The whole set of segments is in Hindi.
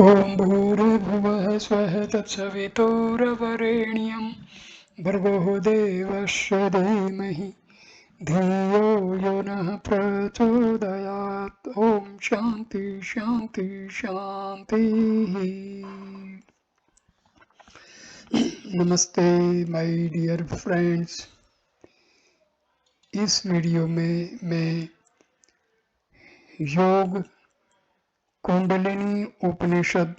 ॐ भूर्भुवः स्वः तत्सवितुर्वरेण्यं भर्गो देवस्य धीमहि धियो यो नः प्रचोदयात्। ॐ शान्ति शान्ति शान्तिः। नमस्ते माय डियर फ्रेंड्स। इस वीडियो में मैं योग कुंडलिनी उपनिषद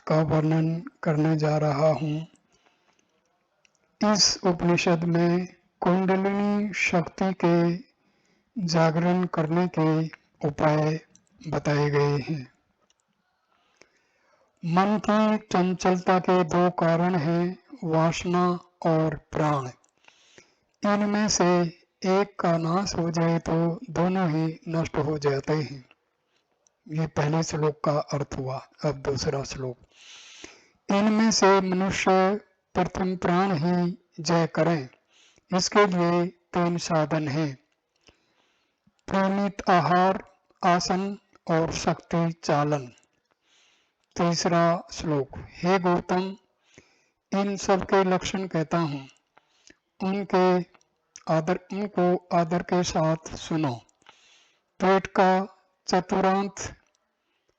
का वर्णन करने जा रहा हूँ। इस उपनिषद में कुंडलिनी शक्ति के जागरण करने के उपाय बताए गए हैं। मन की चंचलता के दो कारण हैं, वासना और प्राण। इनमें से एक का नाश हो जाए तो दोनों ही नष्ट हो जाते हैं। ये पहले श्लोक का अर्थ हुआ। अब दूसरा श्लोक। इनमें से मनुष्य प्रथम प्राण ही जय करें, इसके लिए 3 साधन हैं: प्रणीत आहार, आसन और शक्ति चालन। तीसरा श्लोक। हे गौतम, इन सब के लक्षण कहता हूँ, उनको आदर के साथ सुनो। पेट का चतुर्थांश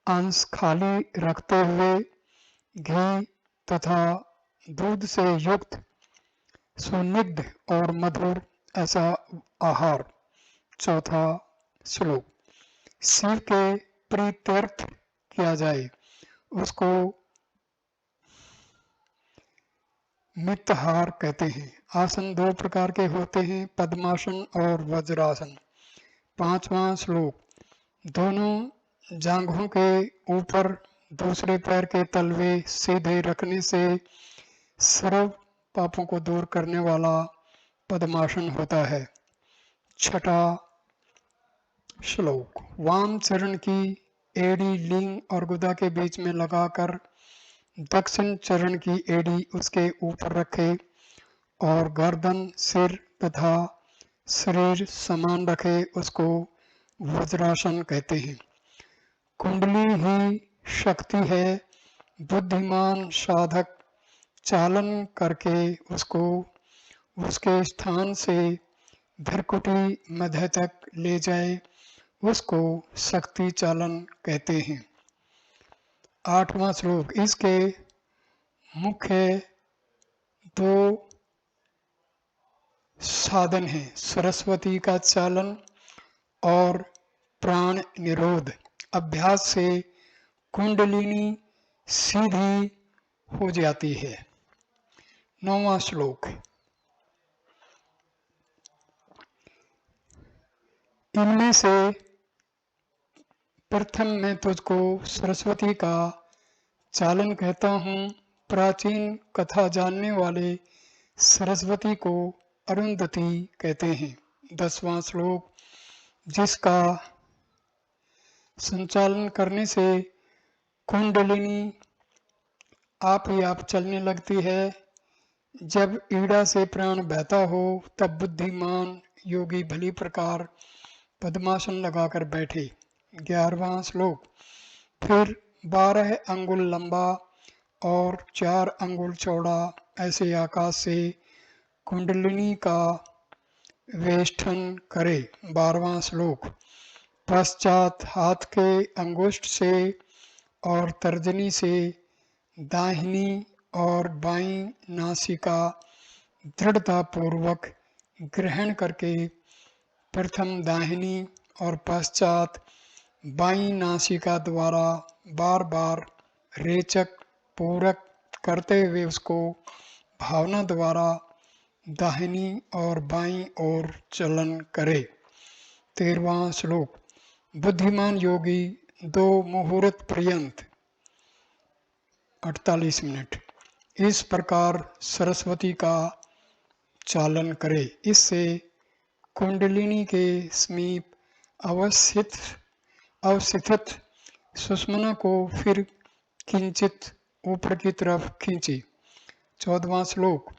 अंश खाली रखते हुए घी तथा दूध से युक्त सुनिग्ध और मधुर ऐसा आहार। चौथा श्लोक। शिव के प्रीत्यर्थ किया जाए, उसको मितहार कहते हैं। आसन 2 प्रकार के होते हैं, पद्मासन और वज्रासन। 5वां श्लोक। दोनों जांघों के ऊपर दूसरे पैर के तलवे सीधे रखने से सर्व पापों को दूर करने वाला पद्मासन होता है। 6वां श्लोक। वाम चरण की एड़ी लिंग और गुदा के बीच में लगाकर दक्षिण चरण की एड़ी उसके ऊपर रखे और गर्दन, सिर तथा शरीर समान रखे, उसको वज्रासन कहते हैं। कुंडली ही शक्ति है। बुद्धिमान साधक चालन करके उसको उसके स्थान से भ्रकुटी मध्य तक ले जाए, उसको शक्ति चालन कहते हैं। 8वां श्लोक। इसके मुख्य 2 साधन हैं, सरस्वती का चालन और प्राण निरोध। अभ्यास से कुंडलिनी सीधी हो जाती है। 9वां श्लोक। इनमें से प्रथम मैं तुझको सरस्वती का चालन कहता हूँ। प्राचीन कथा जानने वाले सरस्वती को अरुंधति कहते हैं। 10वां श्लोक। जिसका संचालन करने से कुंडलिनी आप ही आप चलने लगती है। जब ईड़ा से प्राण बहता हो तब बुद्धिमान योगी भली प्रकार पद्मासन लगाकर बैठे। 11वां श्लोक। फिर 12 अंगुल लंबा और 4 अंगुल चौड़ा ऐसे आकाश से कुंडलिनी का वेष्टन करे। 12वां श्लोक। पश्चात हाथ के अंगुष्ठ से और तर्जनी से दाहिनी और बाईं नासिका दृढ़ता पूर्वक ग्रहण करके प्रथम दाहिनी और पश्चात बाईं नासिका द्वारा बार बार रेचक पूरक करते हुए उसको भावना द्वारा दाहिनी और बाईं ओर चलन करे। 13वां श्लोक। बुद्धिमान योगी 2 मुहूर्त पर्यंत 48 मिनट इस प्रकार सरस्वती का चालन करे। इससे कुंडलिनी के समीप अवस्थित सुषुम्ना को फिर किंचित ऊपर की तरफ खींचे। 14वां श्लोक।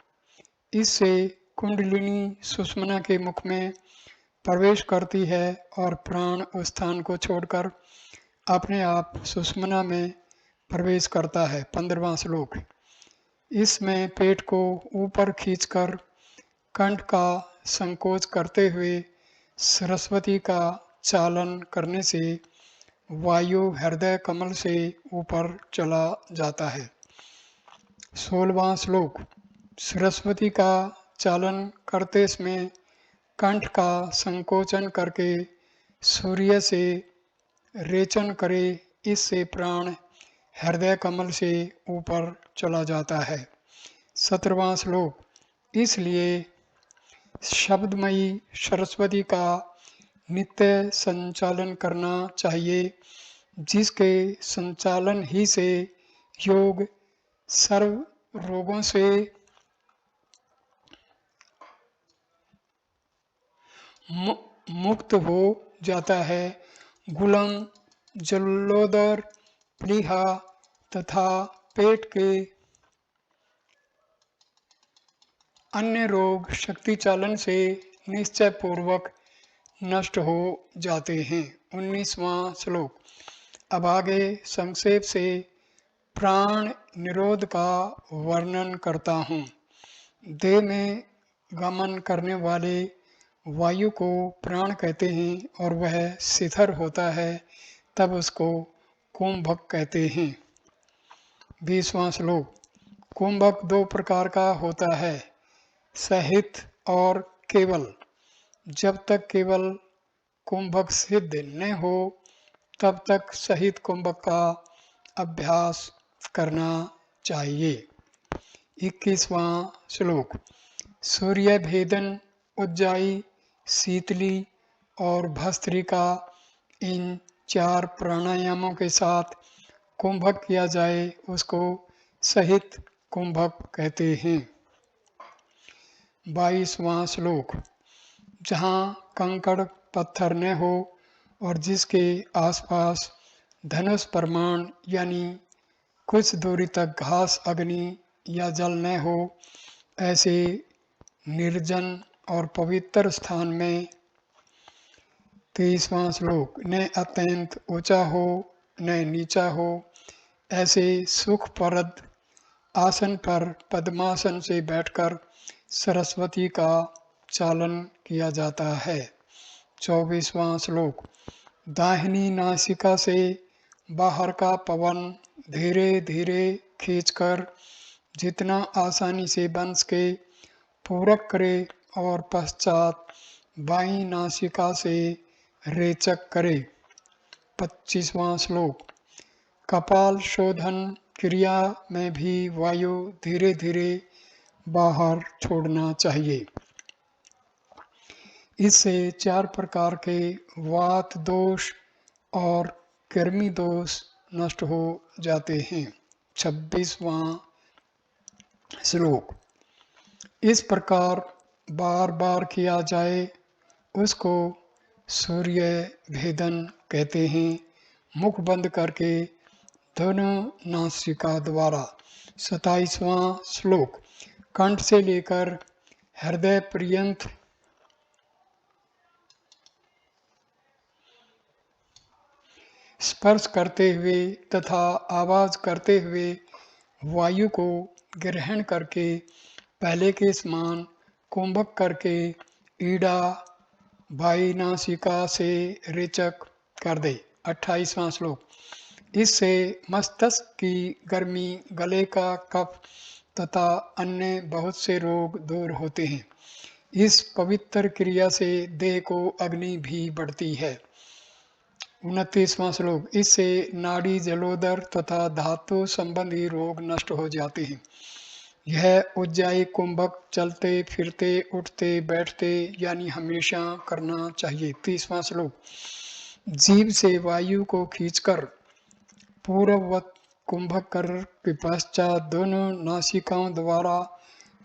इससे कुंडलिनी सुषुम्ना के मुख में प्रवेश करती है और प्राण उस स्थान को छोड़कर अपने आप सुषुम्ना में प्रवेश करता है। 15वां श्लोक। इसमें पेट को ऊपर खींचकर कंठ का संकोच करते हुए सरस्वती का चालन करने से वायु हृदय कमल से ऊपर चला जाता है। 16वां श्लोक। सरस्वती का चालन करते समय कंठ का संकोचन करके सूर्य से रेचन करे, इससे प्राण हृदय कमल से ऊपर चला जाता है। 17वां श्लोक। इसलिए शब्दमयी सरस्वती का नित्य संचालन करना चाहिए, जिसके संचालन ही से योग सर्व रोगों से मुक्त हो जाता है। गुलम, जलोदर, प्लीहा तथा पेट के अन्य रोग शक्ति चालन से निश्चय पूर्वक नष्ट हो जाते हैं। 19वां श्लोक। अब आगे संक्षेप से प्राण निरोध का वर्णन करता हूँ। देह में गमन करने वाले वायु को प्राण कहते हैं और वह शिथिल होता है तब उसको कुंभक कहते हैं। 20वां श्लोक। कुंभक दो प्रकार का होता है, सहित और केवल। जब तक केवल कुंभक सिद्ध न हो तब तक सहित कुंभक का अभ्यास करना चाहिए। 21वां श्लोक। सूर्य भेदन, उज्जाई, शीतली और भस्त्रिका, इन 4 प्राणायामों के साथ कुंभक किया जाए उसको सहित कुंभक कहते हैं। 22वां श्लोक। जहाँ कंकड़ पत्थर न हो और जिसके आसपास धनुष प्रमाण यानी कुछ दूरी तक घास, अग्नि या जल न हो, ऐसे निर्जन और पवित्र स्थान में। 23वां श्लोक। न अत्यंत ऊंचा हो न नीचा हो, ऐसे सुखप्रद आसन पर पद्मासन से बैठकर सरस्वती का चालन किया जाता है। 24वां श्लोक। दाहिनी नासिका से बाहर का पवन धीरे धीरे खींचकर जितना आसानी से बन सके पूरक करे और पश्चात बाईं नासिका से रेचक करे। 25वां श्लोक। कपाल शोधन क्रिया में भी वायु धीरे धीरे बाहर छोड़ना चाहिए। इससे 4 प्रकार के वात दोष और कृमि दोष नष्ट हो जाते हैं। 26वां श्लोक। इस प्रकार बार बार किया जाए उसको सूर्य भेदन कहते हैं, मुख बंद करके दोनों नासिका द्वारा। 27वां श्लोक। कंठ से लेकर हृदय पर्यंत स्पर्श करते हुए तथा आवाज करते हुए वायु को ग्रहण करके पहले के समान कुंभक करके ईड़ा बाई नासिका से रेचक कर दे। 28वां श्लोक। इससे मस्तिष्क की गर्मी, गले का कफ तथा अन्य बहुत से रोग दूर होते हैं। इस पवित्र क्रिया से देह को अग्नि भी बढ़ती है। 29वां श्लोक। इससे नाड़ी, जलोदर तथा धातु संबंधी रोग नष्ट हो जाते हैं। यह उज्जाई कुंभक चलते फिरते उठते बैठते यानी हमेशा करना चाहिए। 30वां श्लोक। जीभ से वायु को खींचकर पूर्ववत कुंभक कर के पश्चात दोनों नासिकाओं द्वारा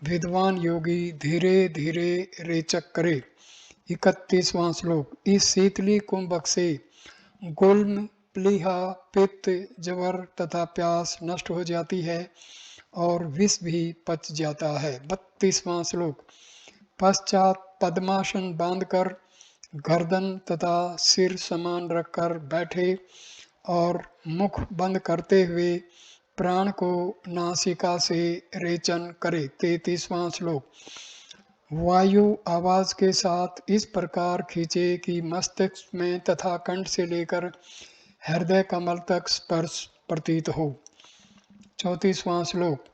विद्वान योगी धीरे धीरे रेचक करे। 31वां श्लोक। इस शीतली कुंभक से गुल्म, प्लीहा, पित्त, जवर तथा प्यास नष्ट हो जाती है और विष भी पच जाता है। 32वां श्लोक। पश्चात पद्मासन बांधकर गर्दन तथा सिर समान रखकर बैठे और मुख बंद करते हुए प्राण को नासिका से रेचन करे। 33वां श्लोक। वायु आवाज के साथ इस प्रकार खींचे कि मस्तिष्क में तथा कंठ से लेकर हृदय कमल तक स्पर्श प्रतीत हो। 34वां श्लोक।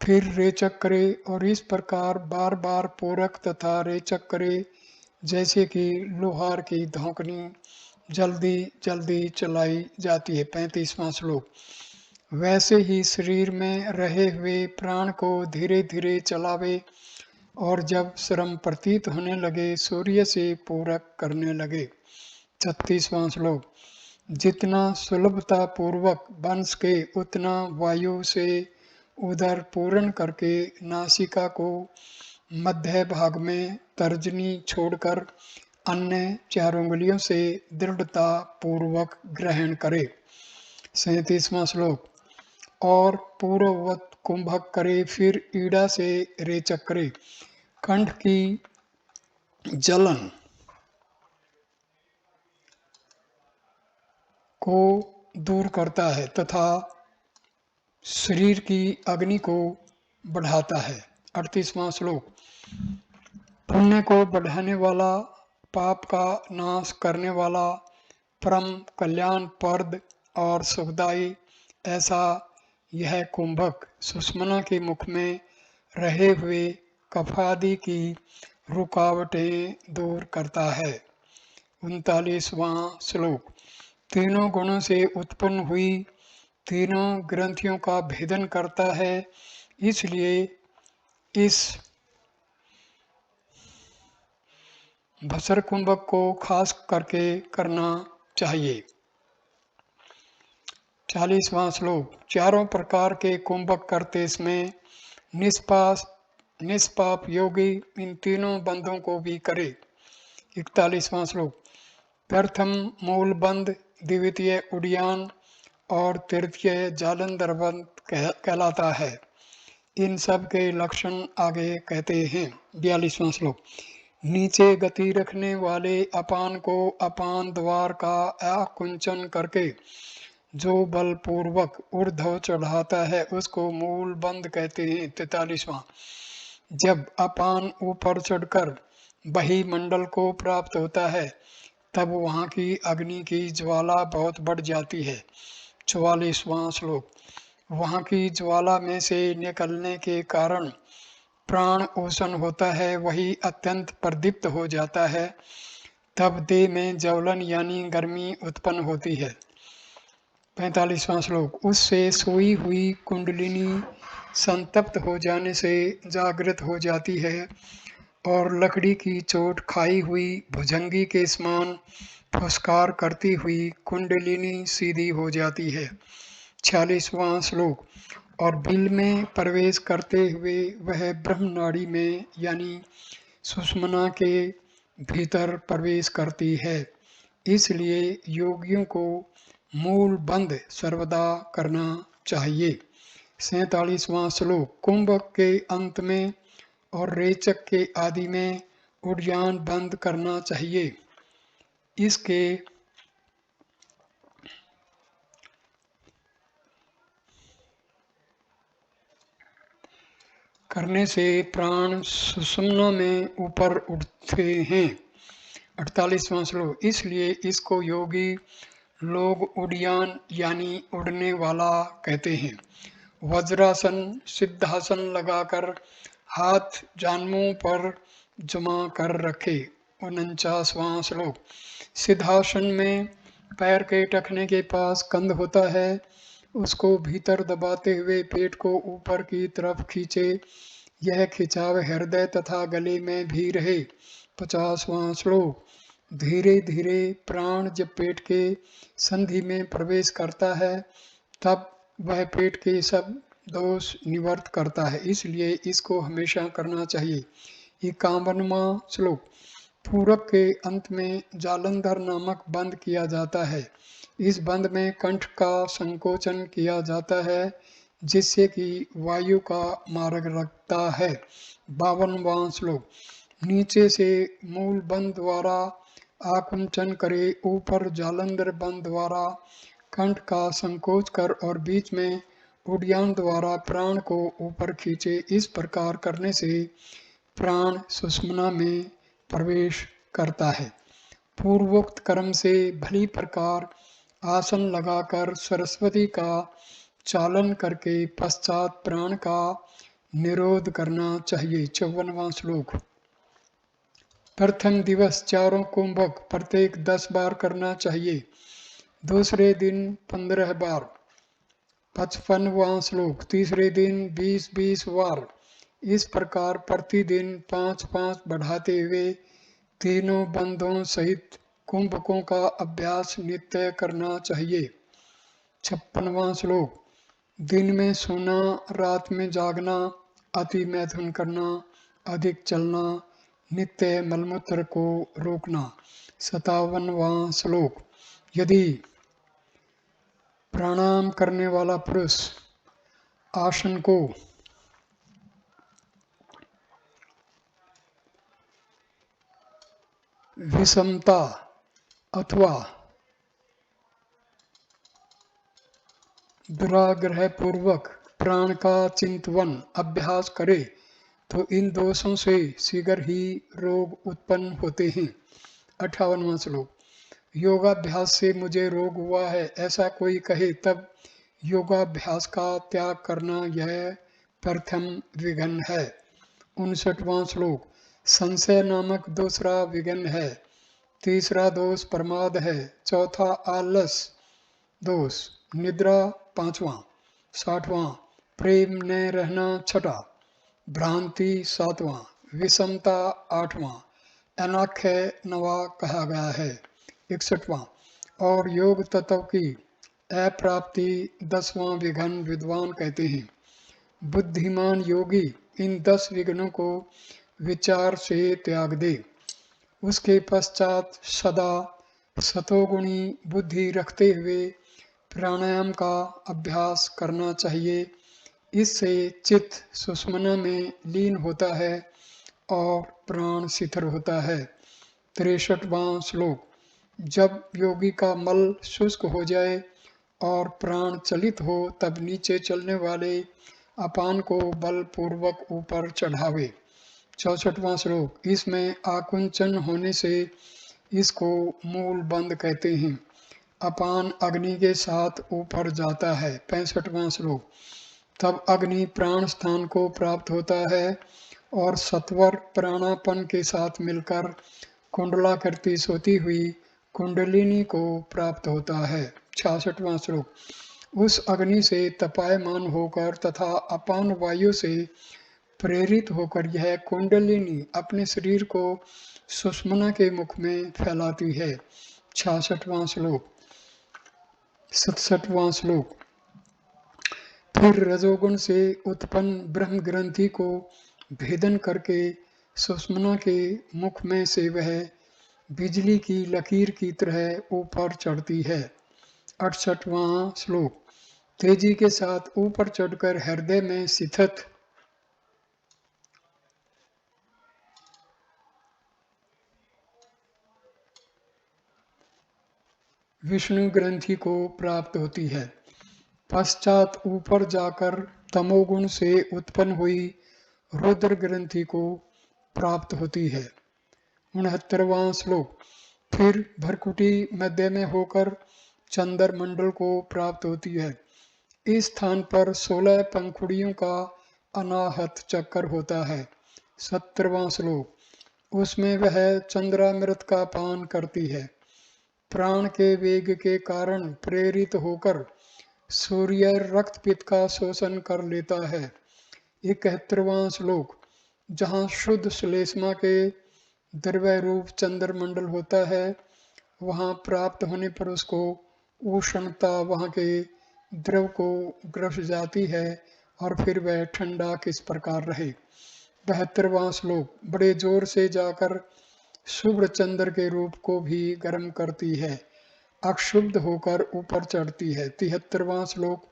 फिर रेचक करे और इस प्रकार बार बार पूरक तथा रेचक करे जैसे कि लोहार की धौंकनी जल्दी जल्दी चलाई जाती है। 35वां श्लोक। वैसे ही शरीर में रहे हुए प्राण को धीरे धीरे चलावे और जब श्रम प्रतीत होने लगे सूर्य से पूरक करने लगे। 36वां श्लोक। जितना सुलभता पूर्वक बन सके उतना वायु से उदर पूर्ण करके नासिका को मध्य भाग में तर्जनी छोड़कर अन्य 4 उंगलियों से दृढ़ता पूर्वक ग्रहण करे। 37वां श्लोक। और पूर्ववत कुंभक करे, फिर ईड़ा से रेचक करे। कंठ की जलन को दूर करता है तथा शरीर की अग्नि को बढ़ाता है। 38वां श्लोक। पुण्य को बढ़ाने वाला, पाप का नाश करने वाला, परम कल्याणप्रद और सुखदायी ऐसा यह कुंभक सुषुम्ना के मुख में रहे हुए कफादि की रुकावटें दूर करता है। 39वां श्लोक। तीनों गुणों से उत्पन्न हुई तीनों ग्रंथियों का भेदन करता है, इसलिए इस भस्र कुंभक को खास करके करना चाहिए। 40वां श्लोक। चारों प्रकार के कुंभक करते समय निष्पाप योगी इन तीनों बंधों को भी करे। 41वां श्लोक। प्रथम मूल बंध, द्वितीय उड़ियान और तृतीय जालंधर बंध कहलाता है। इन सब के लक्षण आगे कहते हैं। 42वां श्लोक। नीचे गति रखने वाले अपान को अपान द्वार का आकुंचन करके जो बलपूर्वक ऊर्ध्व चढ़ाता है उसको मूल बंध कहते हैं। 43वां। जब अपान ऊपर चढ़कर बही मंडल को प्राप्त होता है तब वहाँ की अग्नि की ज्वाला बहुत बढ़ जाती है। 44वां श्लोक। वहाँ की ज्वाला में से निकलने के कारण प्राण ओसन होता है, वही अत्यंत प्रदीप्त हो जाता है, तब देह में ज्वलन यानी गर्मी उत्पन्न होती है। 45वां श्लोक। उससे सोई हुई कुंडलिनी संतप्त हो जाने से जागृत हो जाती है और लकड़ी की चोट खाई हुई भुजंगी के समान फुसकार करती हुई कुंडलिनी सीधी हो जाती है। 46वां श्लोक। और बिल में प्रवेश करते हुए वह ब्रह्म नाड़ी में यानी सुषुम्ना के भीतर प्रवेश करती है, इसलिए योगियों को मूल बंध सर्वदा करना चाहिए। 47वां श्लोक। कुंभक के अंत में और रेचक के आदि में उड्डयन बंद करना चाहिए। इसके करने से प्राण सुषुम्ना में ऊपर उठते हैं। 48वां श्लोक। इसलिए इसको योगी लोग उड्डयन यानी उड़ने वाला कहते हैं। वज्रासन सिद्धासन लगाकर हाथ जान्हों पर जमा कर रखे। 49वां श्लोक। सिद्धासन में पैर के टखने के पास कंध होता है, उसको भीतर दबाते हुए पेट को ऊपर की तरफ खींचे, यह खिंचाव हृदय तथा गले में भी रहे। 50वां श्लोक। धीरे धीरे प्राण जब पेट के संधि में प्रवेश करता है तब वह पेट के सब दोष निवृत्त करता है, इसलिए इसको हमेशा करना चाहिए। 51वां श्लोक। पूरक के अंत में जालंधर नामक बंद किया जाता है। इस बंद में कंठ का संकोचन किया जाता है जिससे कि वायु का मार्ग रखता है। 52वां श्लोक। नीचे से मूल बंद द्वारा आकुंचन करे, ऊपर जालंधर बंद द्वारा कंठ का संकोच कर और बीच में उड्डयन द्वारा प्राण को ऊपर खींचे। इस प्रकार करने से प्राण सुषुम्ना में प्रवेश करता है। पूर्वोक्त कर्म से भली प्रकार आसन लगाकर सरस्वती का चालन करके पश्चात प्राण का निरोध करना चाहिए। 54वां श्लोक। प्रथम दिवस चारों कुंभक प्रत्येक 10 बार करना चाहिए, दूसरे दिन 15 बार। 55वां श्लोक। तीसरे दिन 20-20 बार। इस प्रकार प्रतिदिन 5-5 बढ़ाते हुए तीनों बंधों सहित कुंभकों का अभ्यास नित्य करना चाहिए। 56वां श्लोक। दिन में सोना, रात में जागना, अति मैथुन करना, अधिक चलना, नित्य मलमूत्र को रोकना। 57वां श्लोक। यदि प्राणायाम करने वाला पुरुष आसन को विषमता अथवा दुराग्रह पूर्वक प्राण का चिंतवन अभ्यास करे तो इन दोषों से शीघ्र ही रोग उत्पन्न होते हैं। 58वां श्लोक। योगाभ्यास से मुझे रोग हुआ है ऐसा कोई कहे तब योगाभ्यास का त्याग करना यह प्रथम विघ्न है। 59वां श्लोक। संशय नामक दूसरा विघ्न है। तीसरा दोष प्रमाद है। चौथा आलस दोष, निद्रा 5वां। 60वां प्रेम न रहना 6वां। भ्रांति 7वां। विषमता 8वां। अनाख्य 9वां कहा गया है। 61वां और योग तत्व की अप्राप्ति 10वां विघ्न विद्वान कहते हैं। बुद्धिमान योगी इन 10 विघ्नों को विचार से त्याग दे। उसके पश्चात सदा सतोगुणी बुद्धि रखते हुए प्राणायाम का अभ्यास करना चाहिए। इससे चित्त सुषुम्ना में लीन होता है और प्राण शिथिल होता है। 63वां श्लोक। जब योगी का मल शुष्क हो जाए और प्राण चलित हो तब नीचे चलने वाले अपान को बलपूर्वक ऊपर चढ़ावे। 64वां श्लोक। इसमें आकुंचन होने से इसको मूल बंद कहते हैं। अपान अग्नि के साथ ऊपर जाता है। 65वां श्लोक। तब अग्नि प्राण स्थान को प्राप्त होता है और सत्वर प्राणापन के साथ मिलकर कुंडलाकृति सोती हुई कुंडलिनी को प्राप्त होता है। 66वां श्लोक। उस अग्नि से तपायमान होकर तथा अपान वायु से प्रेरित होकर यह कुंडलिनी अपने शरीर को सुषुम्ना के मुख में फैलाती है। 66वां श्लोक। 67वां श्लोक। फिर रजोगुण से उत्पन्न ब्रह्म ग्रंथि को भेदन करके सुषुम्ना के मुख में से वह बिजली की लकीर की तरह ऊपर चढ़ती है। 68वां श्लोक। तेजी के साथ ऊपर चढ़कर हृदय में स्थित विष्णु ग्रंथि को प्राप्त होती है। पश्चात ऊपर जाकर तमोगुण से उत्पन्न हुई रुद्र ग्रंथि को प्राप्त होती है। 69वां श्लोक। फिर भरकुटी मध्य में होकर चंद्र मंडल को प्राप्त होती है। इस स्थान पर 16 पंखुड़ियों का अनाहत चक्कर होता है। 70वां श्लोक। उसमें वह चंद्रामृत का पान करती है। प्राण के वेग के कारण प्रेरित होकर सूर्य रक्त पित्त का शोषण कर लेता है। 71वां श्लोक। जहाँ शुद्ध श्लेष्मा के द्रव्य रूप चंद्रमंडल होता है वहाँ प्राप्त होने पर उसको उष्णता वहाँ के द्रव को ग्रस जाती है और फिर वह ठंडा किस प्रकार रहे। 72वां श्लोक। बड़े जोर से जाकर शुभ्र चंद्र के रूप को भी गर्म करती है, अक्षुब्ध होकर ऊपर चढ़ती है। 73वां श्लोक।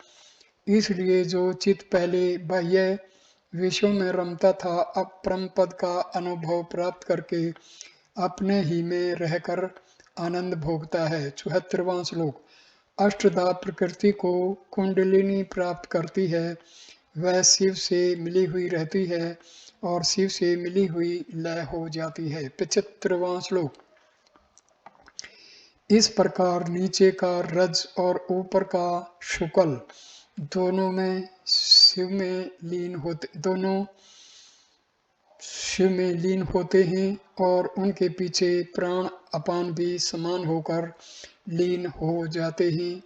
इसलिए जो चित्त पहले बाह्य विषयों में रमता था अब परम पद का अनुभव प्राप्त करके अपने ही में रहकर आनंद भोगता है। 74वां श्लोक। अष्टधा प्रकृति को कुंडलिनी प्राप्त करती है, वह शिव से मिली हुई रहती है और शिव से मिली हुई लय हो जाती है। 75वां श्लोक। इस प्रकार नीचे का रज और ऊपर का शुक्ल दोनों शिव में लीन होते हैं और उनके पीछे प्राण अपान भी समान होकर लीन हो जाते हैं,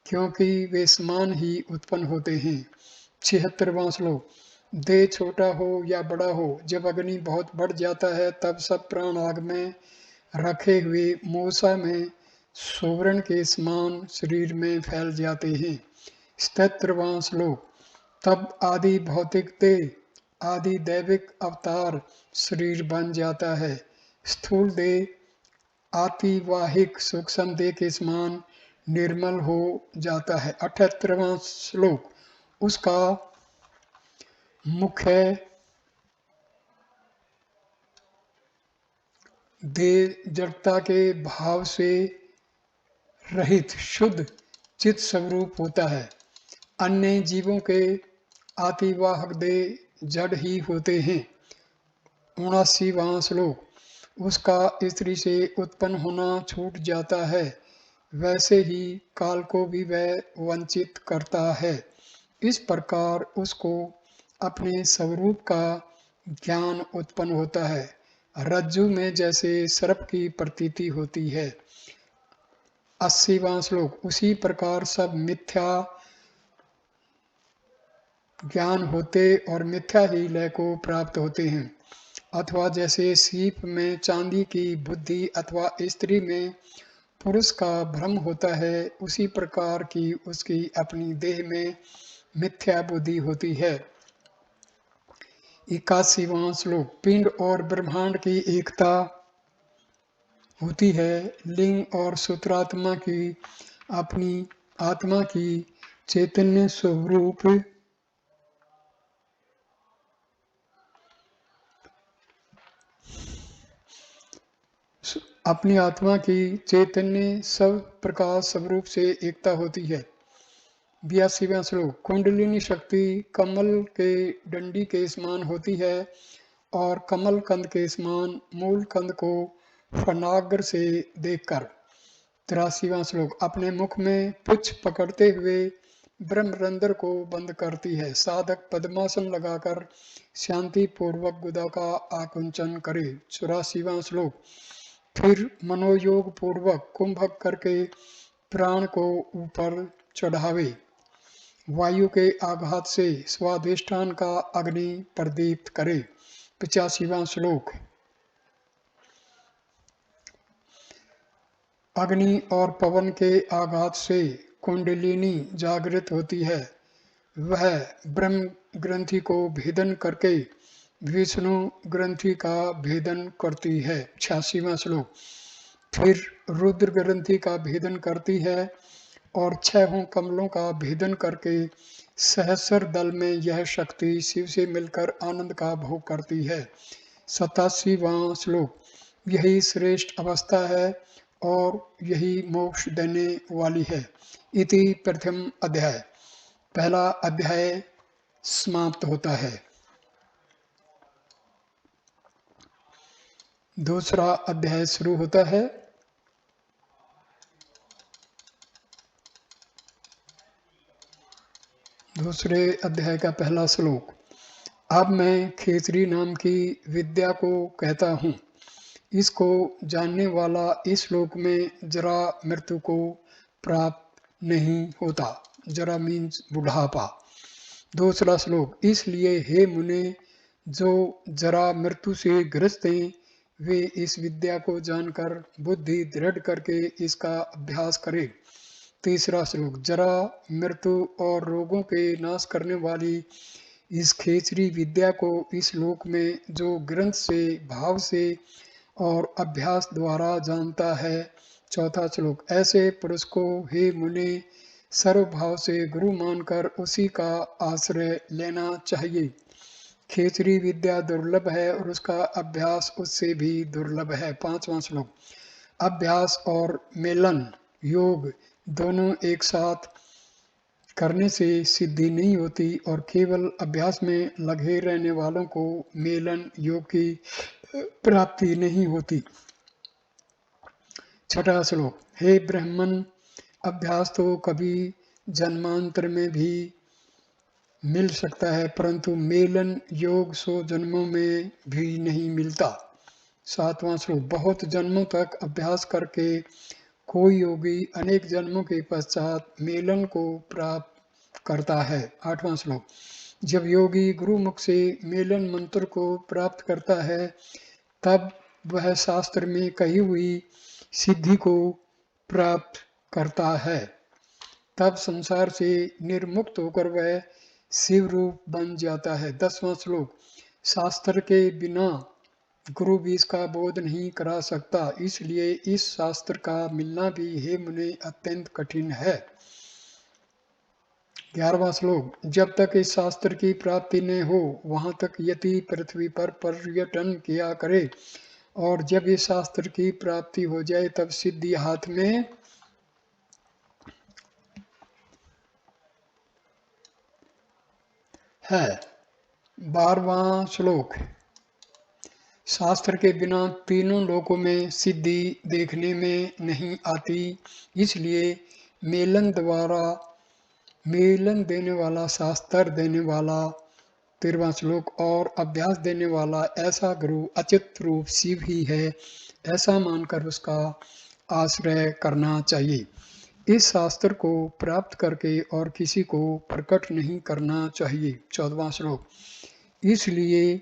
क्योंकि वे समान ही उत्पन्न होते हैं। 76वां श्लोक। देह छोटा हो या बड़ा हो, जब अग्नि बहुत बढ़ जाता है तब सब प्राण आग में रखे हुए मूसा में सुवर्ण के समान शरीर में फैल जाते हैं। 77वां श्लोक। तब आदि भौतिक देह आदि दैविक अवतार शरीर बन जाता है। स्थूल देह आतिवाहिक सूक्ष्म देह के समान निर्मल हो जाता है। 78वां श्लोक। उसका मुख्य देह जड़ता के भाव से रहित शुद्ध चित स्वरूप होता है। अन्य जीवों के आतिवाहक देह जड़ ही होते हैं। 79वां श्लोक। उसका स्त्री से उत्पन्न होना छूट जाता है, वैसे ही काल को भी वह वंचित करता है। इस प्रकार उसको अपने स्वरूप का ज्ञान उत्पन्न होता है। रज्जु में जैसे सर्प की प्रतीति होती है। 80वां श्लोक। उसी प्रकार सब मिथ्या ज्ञान होते और मिथ्या ही लय को प्राप्त होते हैं। अथवा जैसे सीप में चांदी की बुद्धि अथवा स्त्री में पुरुष का भ्रम होता है, उसी प्रकार की उसकी अपनी देह में मिथ्या बुद्धि होती है। 81वां श्लोक। पिंड और ब्रह्मांड की एकता होती है, लिंग और सूत्रात्मा की अपनी आत्मा की चैतन्य स्वरूप अपनी आत्मा की चैतन्य सब प्रकाश स्वरूप से एकता होती है। 82वां श्लोक। कुंडलिनी शक्ति कमल के डंडी के समान होती है और कमल कंद के समान मूल कंद को फनाग्र से देखकर। 83वां श्लोक। अपने मुख में पुच्छ पकड़ते हुए ब्रह्मरंध्र को बंद करती है। साधक पद्मासन लगाकर शांति पूर्वक गुदा का आकुंचन करे। 84वां श्लोक। फिर मनोयोग पूर्वक कुंभक करके प्राण को ऊपर चढ़ावे। वायु के आघात से स्वाधिष्ठान का अग्नि प्रदीप्त करे। 85वां श्लोक। अग्नि और पवन के आघात से कुंडलिनी जागृत होती है। वह ब्रह्म ग्रंथि को भेदन करके विष्णु ग्रंथि का भेदन करती है। 86वां श्लोक। फिर रुद्र ग्रंथि का भेदन करती है और 6 कमलों का भेदन करके सहस्र दल में यह शक्ति शिव से मिलकर आनंद का भोग करती है। 87वां श्लोक। यही श्रेष्ठ अवस्था है और यही मोक्ष देने वाली है। इति प्रथम अध्याय। पहला अध्याय समाप्त होता है। दूसरा अध्याय शुरू होता है। दूसरे अध्याय का पहला श्लोक। अब मैं खेचरी नाम की विद्या को कहता हूँ। इसको जानने वाला इस श्लोक में जरा मृत्यु को प्राप्त नहीं होता। जरा मीन्स बुढ़ापा। दूसरा श्लोक। इसलिए हे मुने, जो जरा मृत्यु से ग्रस्त हैं, वे इस विद्या को जानकर बुद्धि दृढ़ करके इसका अभ्यास करें। तीसरा श्लोक। जरा मृत्यु और रोगों के नाश करने वाली इस खेचरी विद्या को इस लोक में जो ग्रंथ से भाव से और अभ्यास द्वारा जानता है। चौथा श्लोक। ऐसे पुरुष को हे मुने सर्वभाव से गुरु मानकर उसी का आश्रय लेना चाहिए। खेचरी विद्या दुर्लभ है और उसका अभ्यास उससे भी दुर्लभ है। 5वां श्लोक। अभ्यास और मेलन योग दोनों एक साथ करने से सिद्धि नहीं होती और केवल अभ्यास में लगे रहने वालों को मेलन योग की प्राप्ति नहीं होती। छठा श्लोक। हे ब्राह्मण, अभ्यास तो कभी जन्मांतर में भी मिल सकता है, परंतु मेलन योग 100 जन्मों में भी नहीं मिलता। सातवां श्लोक। बहुत जन्मों तक अभ्यास करके कोई योगी अनेक जन्मों के पश्चात मेलन को प्राप्त करता है। आठवां श्लोक। जब योगी गुरुमुख से मेलन मंत्र को प्राप्त करता है, तब वह शास्त्र में कही हुई सिद्धि को प्राप्त करता है। तब संसार से निर्मुक्त होकर वह शिव रूप बन जाता है। 10वां श्लोक। शास्त्र के बिना गुरु भी इसका बोध नहीं करा सकता, इसलिए इस शास्त्र का मिलना भी हे मुने अत्यंत कठिन है। 11वां श्लोक। जब तक इस शास्त्र की प्राप्ति न हो, वहां तक यति पृथ्वी पर पर्यटन किया करे, और जब इस शास्त्र की प्राप्ति हो जाए तब सिद्धि हाथ में है। 12वां श्लोक। शास्त्र के बिना तीनों लोकों में सिद्धि देखने में नहीं आती, इसलिए मेलन देने वाला, शास्त्र देने वाला 13वां श्लोक, और अभ्यास देने वाला ऐसा गुरु अचित रूप शिव ही है, ऐसा मानकर उसका आश्रय करना चाहिए। इस शास्त्र को प्राप्त करके और किसी को प्रकट नहीं करना चाहिए। 14वां श्लोक। इसलिए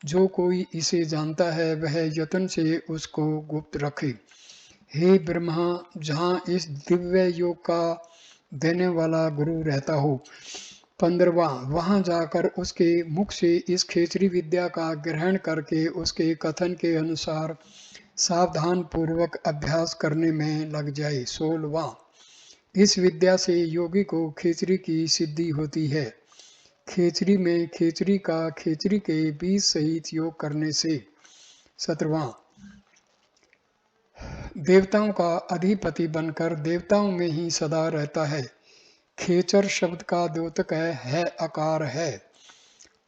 जो कोई इसे जानता है वह यत्न से उसको गुप्त रखे। हे ब्रह्मा, जहाँ इस दिव्य योग का देने वाला गुरु रहता हो। 15वां। वहां जाकर उसके मुख से इस खेचरी विद्या का ग्रहण करके उसके कथन के अनुसार सावधान पूर्वक अभ्यास करने में लग जाए। 16वां। इस विद्या से योगी को खेचरी की सिद्धि होती है। खेचरी में खेचरी का खेचरी के बीज सहित योग करने से। 17वां। देवताओं का अधिपति बनकर देवताओं में ही सदा रहता है। खेचर शब्द का द्योतक है आकार है।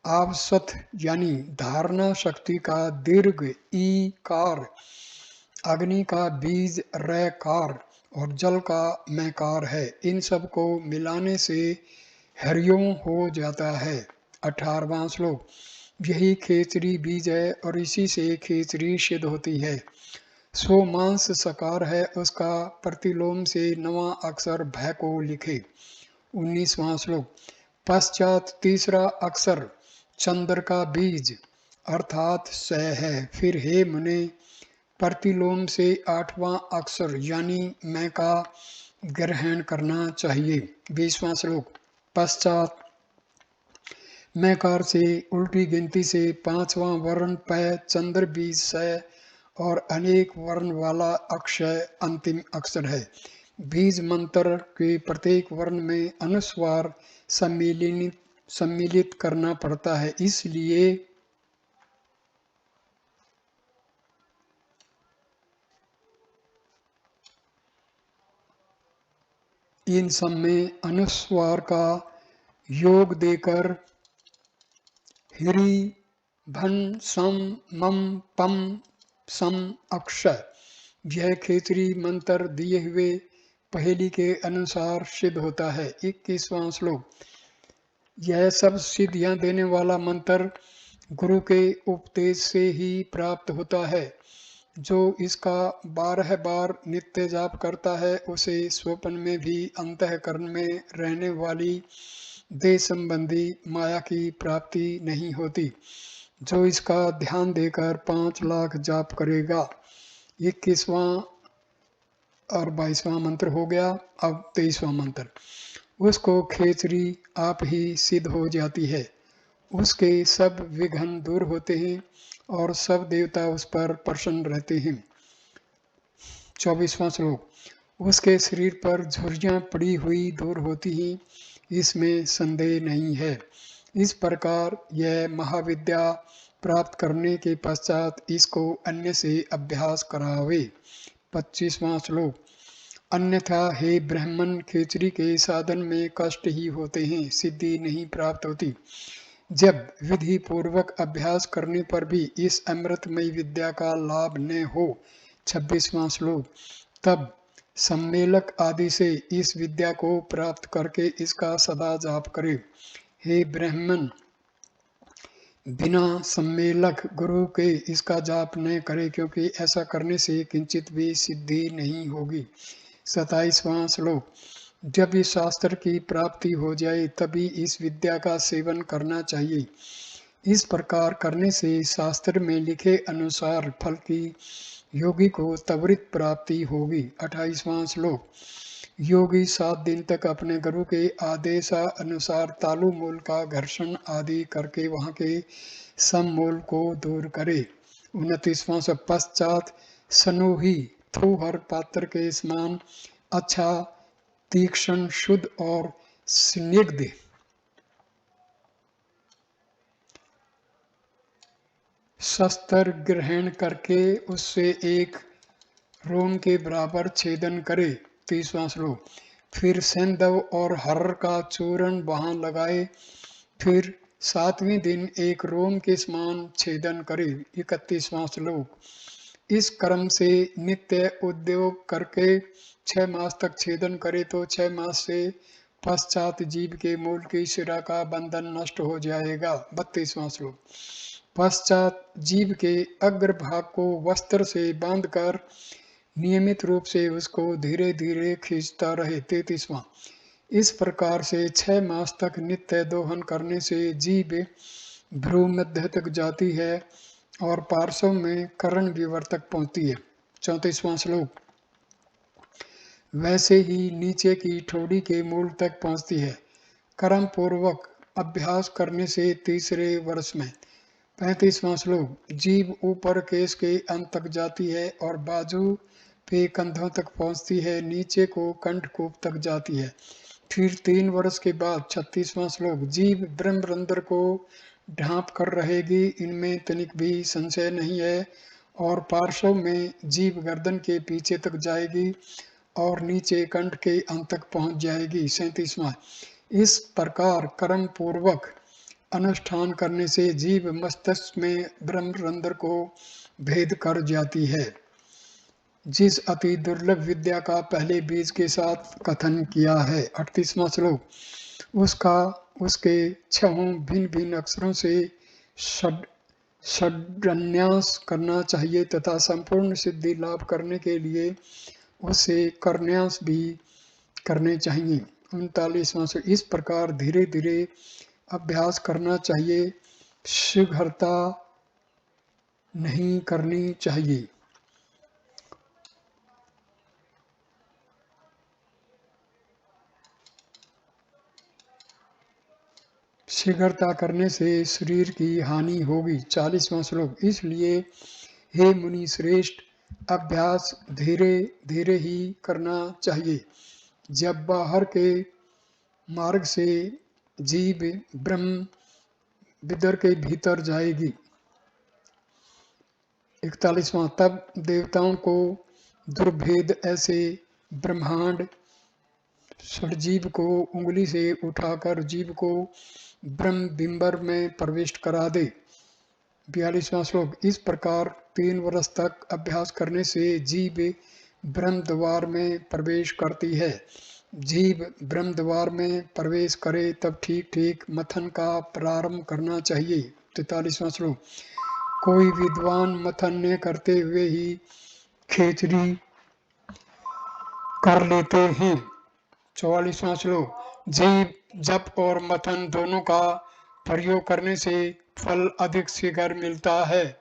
आवसथ यानी धारणा शक्ति का दीर्घ ई कार, अग्नि का बीज रैकार और जल का मैकार है। इन सब को मिलाने से हरिओम हो जाता है। 18वां श्लोक। यही खेचरी बीज है और इसी से खेचरी सिद्ध होती है। सो मांस सकार है, उसका प्रतिलोम से 9वां अक्षर भय को लिखे। 19वां श्लोक। पश्चात तीसरा अक्षर चंद्र का बीज अर्थात स है। फिर हे मुने, प्रतिलोम से 8वां अक्षर यानी मैं का ग्रहण करना चाहिए। 20वां श्लोक। पश्चात मैकार से उल्टी गिनती से 5वां वर्ण पय चंद्र बीज स और अनेक वर्ण वाला अक्षय अंतिम अक्षर है। बीज मंत्र के प्रत्येक वर्ण में अनुस्वार सम्मिलित करना पड़ता है, इसलिए इन सब में अनुस्वार का योग देकर हिरी भन सम मम पम सम अक्षय, यह खेचरी मंत्र दिए हुए पहेली के अनुसार सिद्ध होता है। 21वां श्लोक। यह सब सिद्धियां देने वाला मंत्र गुरु के उपदेश से ही प्राप्त होता है। जो इसका 12 बार नित्य जाप करता है उसे स्वप्न में भी अंतःकरण में रहने वाली देह संबंधी माया की प्राप्ति नहीं होती। जो इसका ध्यान देकर 5 लाख जाप करेगा। 21वां और 22वां मंत्र हो गया। अब 23वां मंत्र। उसको खेचरी आप ही सिद्ध हो जाती है, उसके सब विघ्न दूर होते हैं और सब देवता उस पर प्रसन्न रहते हैं। 24वां श्लोक। उसके शरीर पर झुर्रियां पड़ी हुई दूर होती हैं, इसमें संदेह नहीं है। इस प्रकार यह महाविद्या प्राप्त करने के पश्चात इसको अन्य से अभ्यास करावे। 25वां श्लोक। अन्यथा हे ब्राह्मण, खेचरी के साधन में कष्ट ही होते हैं, सिद्धि नहीं प्राप्त होती। जब विधि पूर्वक अभ्यास करने पर भी इस अमृतमयी विद्या का लाभ न हो, 26वां श्लोक, तब सम्मेलक आदि से इस विद्या को प्राप्त करके इसका सदा जाप करे। हे ब्राह्मण, बिना सम्मेलक गुरु के इसका जाप न करे, क्योंकि ऐसा करने से किंचित भी सिद्धि नहीं होगी। 27वां श्लोक, जब इस शास्त्र की प्राप्ति हो जाए तभी इस विद्या का सेवन करना चाहिए। इस प्रकार करने से शास्त्र में लिखे अनुसार फल की योगी को त्वरित प्राप्ति होगी। 28वां श्लोक, योगी 7 दिन तक अपने गुरु के आदेश अनुसार तालु मूल का घर्षण आदि करके वहां के सममूल को दूर करे। 29वां श्लोक, पश्चात सनोही थोहर पात्र के समान अच्छा, तीक्ष्ण, शुद्ध और स्निग्ध शस्त्र ग्रहण करके उससे एक रोम के बराबर छेदन करे। 30वां श्लोक, फिर सैंधव और हर्र का चूर्ण वहां लगाए, फिर 7वें दिन एक रोम के समान छेदन करे। 31वां श्लोक, इस क्रम से नित्य उद्योग करके 6 मास तक छेदन करे तो 6 मास से पश्चात जीव के मूल की शिरा का बंधन नष्ट हो जाएगा। 32वां श्लोक, पश्चात जीव के अग्रभाग को वस्त्र से बांधकर नियमित रूप से उसको धीरे धीरे खींचता रहे। 33वां, इस प्रकार से 6 मास तक नित्य दोहन करने से जीव भ्रू मध्य तक जाती है और पार्श्व में कर्ण विवर तक पहुंचती है। 34वां श्लोक, वैसे ही नीचे की ठोड़ी के मूल तक पहुंचती है। कर्म पूर्वक अभ्यास करने से तीसरे वर्ष में। 35वां श्लोक, जीभ ऊपर केश के अंत तक जाती है और बाजू पे कंधों तक पहुंचती है, नीचे को कंठकूप तक जाती है। फिर 3 वर्ष के बाद 36वां श्लोक, जीभ ब्रह्मरंध्र को ढांप कर रहेगी, इनमें तनिक भी संशय नहीं है, और पार्श्व में जीभ गर्दन के पीछे तक जाएगी और नीचे कंठ के अंत तक पहुंच जाएगी। 37वां, इस प्रकार कर्म पूर्वक अनुष्ठान करने से जीव मस्तिष्क में ब्रह्मरंध्र को भेद कर जाती है। जिस अति दुर्लभ विद्या का पहले बीज के साथ कथन किया है। 38वां श्लोक, उसके 6 भिन्न भिन्न अक्षरों से षड्न्यास करना चाहिए तथा संपूर्ण सिद्धि लाभ करने के लिए उसे करन्यास भी करने चाहिए। 39वां श्लोक, इस प्रकार धीरे धीरे अभ्यास करना चाहिए, शीघ्रता नहीं करनी चाहिए। शीघ्रता करने से शरीर की हानि होगी। 40वां श्लोक, इसलिए हे मुनि श्रेष्ठ, अभ्यास धीरे धीरे ही करना चाहिए। जब बाहर के मार्ग से जीव ब्रह्म विदर के भीतर जाएगी। 41वां, तब देवताओं को दुर्भेद ऐसे ब्रह्मांड षडजीव को उंगली से उठाकर जीव को ब्रह्म बिंबर में प्रविष्ट करा दे। 42वां श्लोक, इस प्रकार 3 वर्ष तक अभ्यास करने से जीव ब्रह्म द्वार में प्रवेश करती है। जीव ब्रह्म द्वार में प्रवेश करे तब ठीक ठीक मथन का प्रारंभ करना चाहिए। 43वां श्लोक, कोई विद्वान मथन न करते हुए ही खेचरी कर लेते हैं। 44वां श्लोक, जीव जप और मथन दोनों का प्रयोग करने से फल अधिक शीघ्र मिलता है।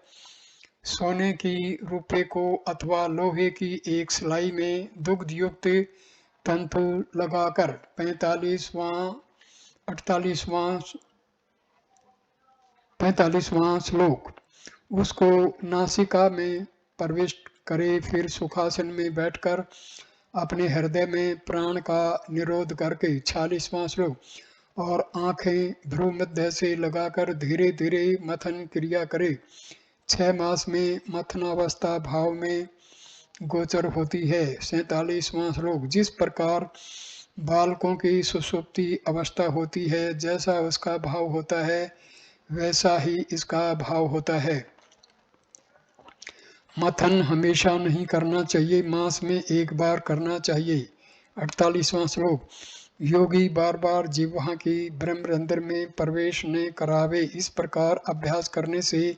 सोने की रुपये को अथवा लोहे की एक सिलाई में दुग्ध युक्त तंतु लगाकर 45वां श्लोक, उसको नासिका में प्रविष्ट करे, फिर सुखासन में बैठकर अपने हृदय में प्राण का निरोध करके। 46वां श्लोक, और आंखें भ्रू मध्य से लगाकर धीरे धीरे मथन क्रिया करे। 6 मास में मथनावस्था भाव में गोचर होती है। 47वां श्लोक। जिस प्रकार बालकों की सुषुप्ति अवस्था होती है, जैसा उसका भाव होता है वैसा ही इसका भाव होता है। मथन हमेशा नहीं करना चाहिए, मास में एक बार करना चाहिए। 48वां श्लोक। योगी बार बार जिह्वा की ब्रह्मरंध्र में प्रवेश न करावे, इस प्रकार अभ्यास करने से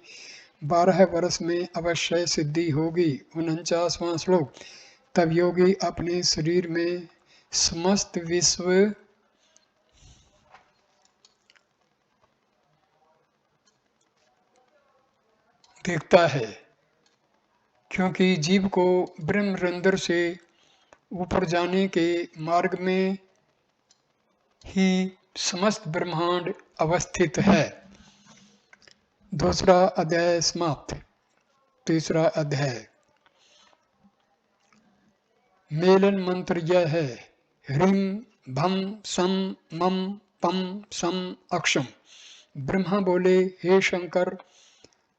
12 वर्ष में अवश्य सिद्धि होगी। 49वां श्लोक। तब योगी अपने शरीर में समस्त विश्व देखता है, क्योंकि जीव को ब्रह्मरंध्र से ऊपर जाने के मार्ग में ही समस्त ब्रह्मांड अवस्थित है। दूसरा अध्याय समाप्त। तीसरा अध्याय। मेलन मंत्र यह है। ह्रीं भम सम मम पम सम अक्षम। ब्रह्मा बोले, हे शंकर,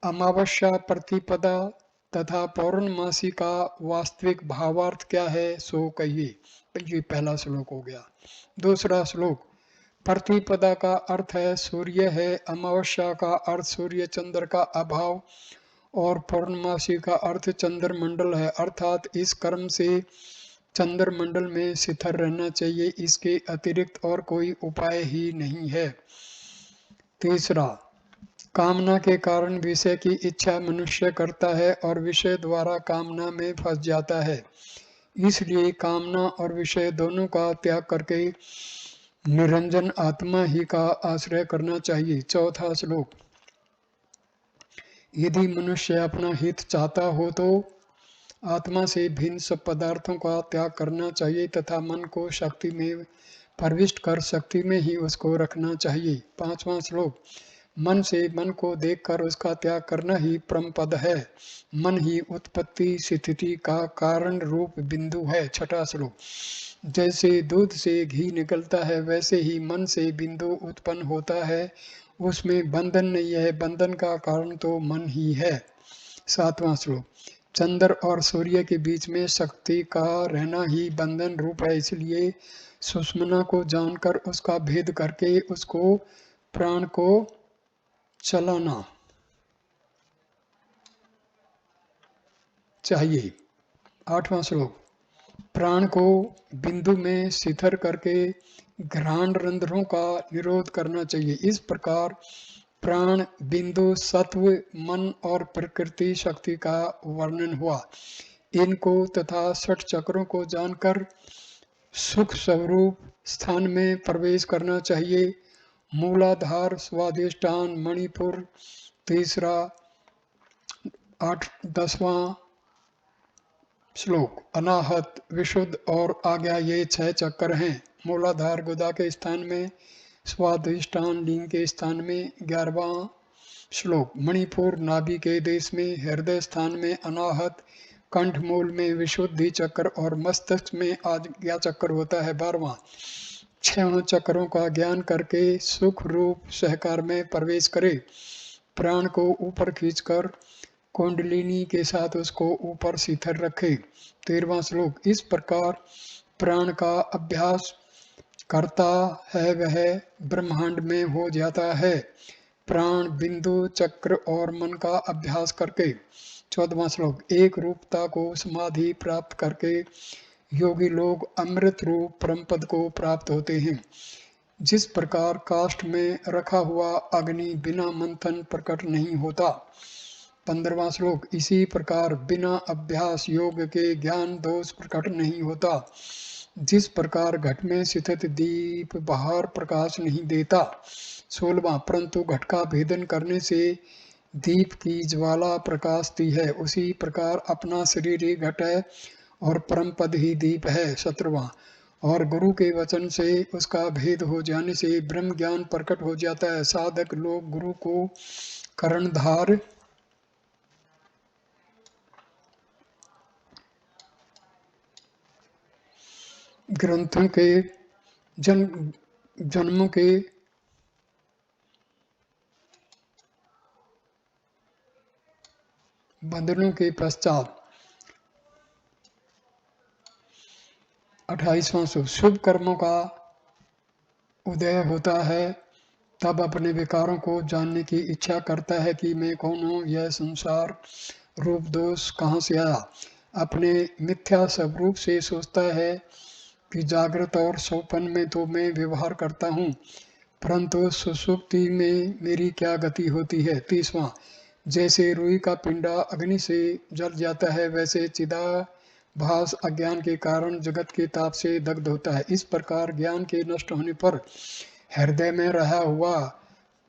अमावस्या प्रतिपदा तथा पौर्णमासी का वास्तविक भावार्थ क्या है, सो कहिए। ये पहला श्लोक हो गया। दूसरा श्लोक। प्रतिपदा का अर्थ है सूर्य है, अमावस्या का अर्थ सूर्य चंद्र का अभाव और पौर्णमासी का अर्थ चंद्रमंडल है, अर्थात इस कर्म से चंद्रमंडल में स्थिर रहना चाहिए, इसके अतिरिक्त और कोई उपाय ही नहीं है। तीसरा। कामना के कारण विषय की इच्छा मनुष्य करता है और विषय द्वारा कामना में फंस जाता है, इसलिए कामना और विषय दोनों का त्याग करके निरंजन आत्मा ही का आश्रय करना चाहिए। चौथा श्लोक। यदि मनुष्य अपना हित चाहता हो तो आत्मा से भिन्न सब पदार्थों का त्याग करना चाहिए तथा मन को शक्ति में प्रविष्ट कर शक्ति में ही उसको रखना चाहिए। पांचवा श्लोक। मन से मन को देखकर उसका त्याग करना ही परम पद है। मन ही उत्पत्ति स्थिति का कारण रूप बिंदु है। छठा श्लोक। जैसे दूध से घी निकलता है वैसे ही मन से बिंदु उत्पन्न होता है, उसमें बंधन नहीं है, बंधन का कारण तो मन ही है। सातवां श्लोक। चंद्र और सूर्य के बीच में शक्ति का रहना ही बंधन रूप है, इसलिए सुषुम्ना को जानकर उसका भेद करके उसको प्राण को चलाना चाहिए। आठवां श्लोक। प्राण को बिंदु में स्थिर करके घ्राण रंध्रों का निरोध करना चाहिए। इस प्रकार प्राण, बिंदु, सत्व, मन और प्रकृति शक्ति का वर्णन हुआ। इनको तथा 6 चक्रों को जानकर सुख स्वरूप स्थान में प्रवेश करना चाहिए। मूलाधार, स्वाधिष्ठान, मणिपुर। तीसरा 10वां श्लोक। अनाहत, विशुद्ध और आज्ञा, ये 6 चक्र हैं। मूलाधार गुदा के स्थान में, स्वाधिष्ठान लिंग के स्थान में। 11वां श्लोक। मणिपुर नाभि के देश में, हृदय स्थान में अनाहत, कंठ मूल में विशुद्धि चक्र और मस्तिष्क में आज्ञा चक्र होता है। 12वां। 6 चक्रों का ज्ञान करके सुख रूप सहकार में प्रवेश करे, प्राण को ऊपर खींचकर कुंडलिनी के साथ उसको ऊपर स्थिर रखे। 13वां श्लोक। इस प्रकार प्राण का अभ्यास करता है वह ब्रह्मांड में हो जाता है, प्राण, बिंदु, चक्र और मन का अभ्यास करके। 14वां श्लोक। एक रूपता को समाधि प्राप्त करके योगी लोग अमृत रूप परम पद को प्राप्त होते हैं। जिस प्रकार काष्ठ में रखा हुआ अग्नि बिना मंथन प्रकट नहीं होता। 15वां श्लोक। इसी प्रकार बिना अभ्यास योग के ज्ञान दोष प्रकट नहीं होता। जिस प्रकार घट में स्थित दीप बाहर प्रकाश नहीं देता। 16वां। परंतु घट का भेदन करने से दीप की ज्वाला प्रकाशती है, उसी प्रकार अपना शरीर ही घट है और परम पद ही दीप है। 17वां। और गुरु के वचन से उसका भेद हो जाने से ब्रह्म ज्ञान प्रकट हो जाता है। साधक लोग गुरु को कर्णधार ग्रंथों के जन्मों के बंधनों के पश्चात 28वां सूक्त, शुभ कर्मों का उदय होता है तब अपने विकारों को जानने की इच्छा करता है कि मैं कौन हूँ, यह संसार रूप दोष कहाँ से आया। अपने मिथ्या स्वरूप से सोचता है कि जागृत और स्वप्न में तो मैं व्यवहार करता हूँ, परंतु सुषुप्ति में मेरी क्या गति होती है। 30वां, जैसे रुई का पिंडा अग्नि से जल जाता है, वैसे चिदाभास अज्ञान के कारण जगत के ताप से दग्ध होता है। इस प्रकार ज्ञान के नष्ट होने पर हृदय में रहा हुआ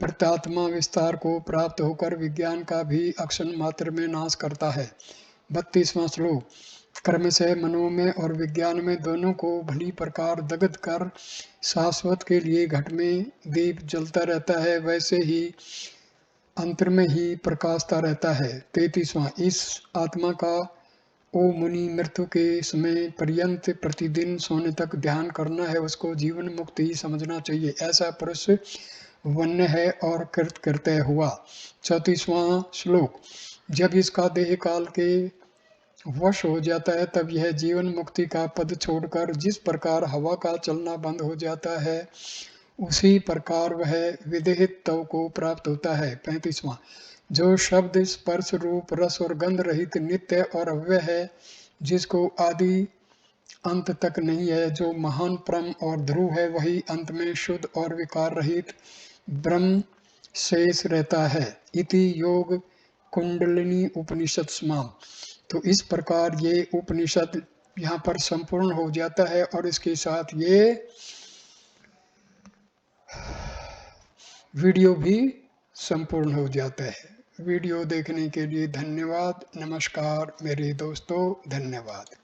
प्रत्यात्मा विस्तार को प्राप्त होकर विज्ञान का भी अक्षण मात्र में नाश करता है। 32वां श्लोक, कर्म से मनो में और विज्ञान में दोनों को भली प्रकार दग्ध कर शाश्वत के लिए घट में दीप जलता रहता है, वैसे ही अंतर में ही प्रकाशता रहता है। 33वां, इस आत्मा का ओ मुनि मृत्यु के समय पर्यंत प्रतिदिन सोने तक ध्यान करना है, उसको जीवन मुक्त ही समझना चाहिए। ऐसा पुरुष वन्य है और कृतकृत्य हुआ। 34वां श्लोक, जब इसका देह काल के वश हो जाता है तब यह जीवन मुक्ति का पद छोड़कर जिस प्रकार हवा का चलना बंद हो जाता है, उसी प्रकार वह विदेहित तव को प्राप्त होता है। 35वां, जो शब्द स्पर्श रूप रस और गंध रहित नित्य और अव्यय है, जिसको आदि अंत तक नहीं है, जो महान परम और ध्रुव है, वही अंत में शुद्ध और विकार रहित ब्रह्म शेष रहता है। इति योग कुंडलिनी उपनिषद समाम। तो इस प्रकार ये उपनिषद यहाँ पर संपूर्ण हो जाता है और इसके साथ ये वीडियो भी संपूर्ण हो जाता है। वीडियो देखने के लिए धन्यवाद। नमस्कार मेरे दोस्तों, धन्यवाद।